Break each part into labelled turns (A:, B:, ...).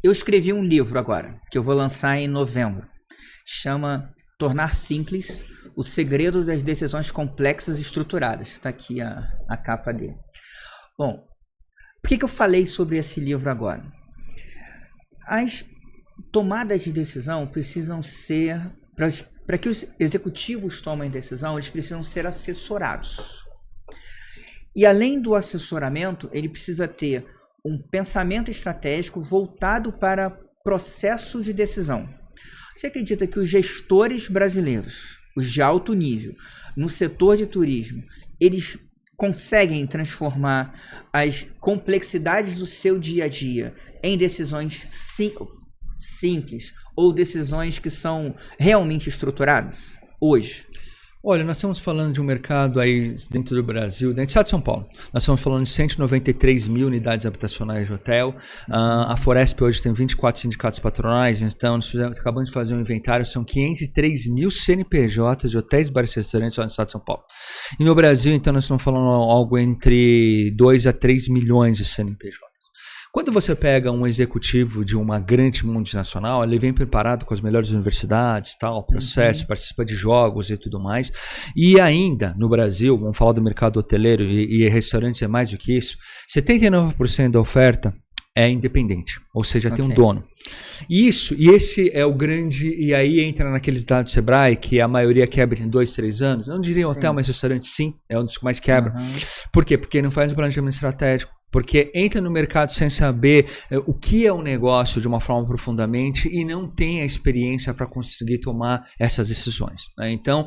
A: Eu escrevi um livro agora, que eu vou lançar em novembro. Chama Tornar Simples o Segredo das Decisões Complexas e Estruturadas. Está aqui a capa dele. Bom, por que eu falei sobre esse livro agora? As tomadas de decisão precisam ser... Para que os executivos tomem decisão, eles precisam ser assessorados. E além do assessoramento, ele precisa ter um pensamento estratégico voltado para processos de decisão. Você acredita que os gestores brasileiros, os de alto nível, no setor de turismo, eles conseguem transformar as complexidades do seu dia a dia em decisões simples ou decisões que são realmente estruturadas hoje?
B: Olha, nós estamos falando de um mercado aí dentro do Brasil, dentro do estado de São Paulo. Nós estamos falando de 193 mil unidades habitacionais de hotel. A Foresp hoje tem 24 sindicatos patronais, então nós acabamos de fazer um inventário, são 503 mil CNPJs de hotéis, bares e restaurantes só no estado de São Paulo. E no Brasil, então, nós estamos falando algo entre 2 a 3 milhões de CNPJs. Quando você pega um executivo de uma grande multinacional, ele vem preparado com as melhores universidades, tal, processo, participa de jogos e tudo mais. E ainda, no Brasil, vamos falar do mercado hoteleiro e restaurantes é mais do que isso, 79% da oferta é independente, ou seja, tem um dono. E esse é o grande, e aí entra naqueles dados do Sebrae, que a maioria quebra em 2, 3 anos. Eu não diria hotel, mas restaurante sim, é um dos que mais quebra. Por quê? Porque não faz um planejamento estratégico. Porque entra no mercado sem saber o que é um negócio de uma forma profundamente e não tem a experiência para conseguir tomar essas decisões, né? Então,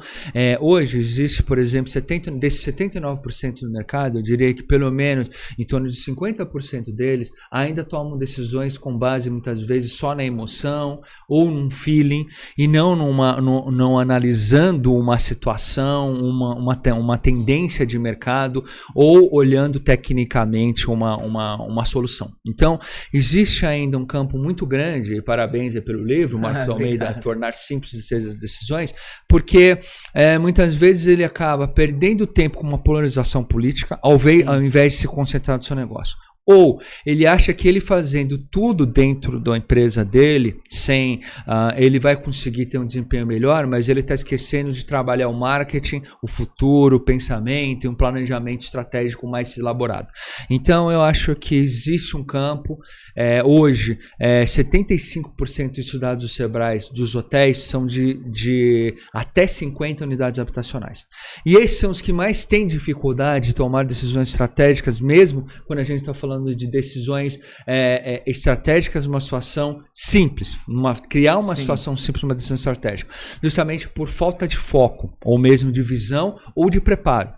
B: hoje existe, por exemplo, desses 79% do mercado, eu diria que pelo menos em torno de 50% deles ainda tomam decisões com base muitas vezes só na emoção ou num feeling e não analisando uma situação, uma tendência de mercado ou olhando tecnicamente uma solução. Então, existe ainda um campo muito grande, e parabéns pelo livro, Marcos Almeida, Tornar Simples as Decisões, porque muitas vezes ele acaba perdendo tempo com uma polarização política ao invés de se concentrar no seu negócio. Ou ele acha que ele fazendo tudo dentro da empresa dele, ele vai conseguir ter um desempenho melhor, mas ele está esquecendo de trabalhar o marketing, o futuro, o pensamento e um planejamento estratégico mais elaborado. Então eu acho que existe um campo, hoje 75% dos estudados do Sebrae dos hotéis são de até 50 unidades habitacionais. E esses são os que mais têm dificuldade de tomar decisões estratégicas, mesmo quando a gente está falando de decisões estratégicas numa situação simples, criar uma situação simples numa decisão estratégica, justamente por falta de foco, ou mesmo de visão, ou de preparo.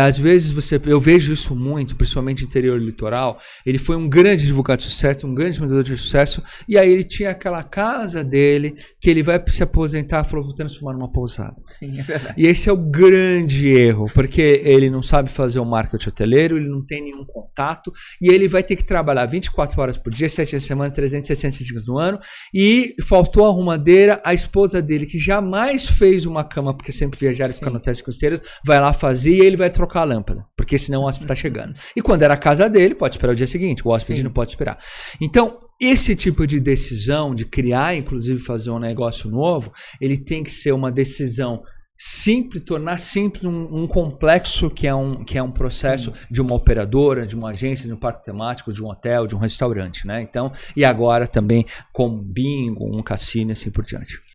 B: Às vezes eu vejo isso muito, principalmente no interior litoral. Ele foi um grande divulgador de sucesso, um grande vendedor de sucesso, e aí ele tinha aquela casa dele, que ele vai se aposentar, falou, vou transformar numa pousada.
A: Sim, é verdade.
B: E esse é o grande erro, porque ele não sabe fazer o marketing hoteleiro, ele não tem nenhum contato, e ele vai ter que trabalhar 24 horas por dia, 7 dias por semana, 360 dias no ano, e faltou a arrumadeira, a esposa dele, que jamais fez uma cama, porque sempre viajaram e ficaram no hotéis costeiros, vai lá fazer e ele vai trocar a lâmpada, porque senão o hóspede está chegando. E quando era a casa dele, pode esperar o dia seguinte, o hóspede não pode esperar. Então, esse tipo de decisão, de criar, inclusive fazer um negócio novo, ele tem que ser uma decisão simples, tornar simples um complexo que é um processo de uma operadora, de uma agência, de um parque temático, de um hotel, de um restaurante, né? Então, e agora também com bingo, um cassino e assim por diante.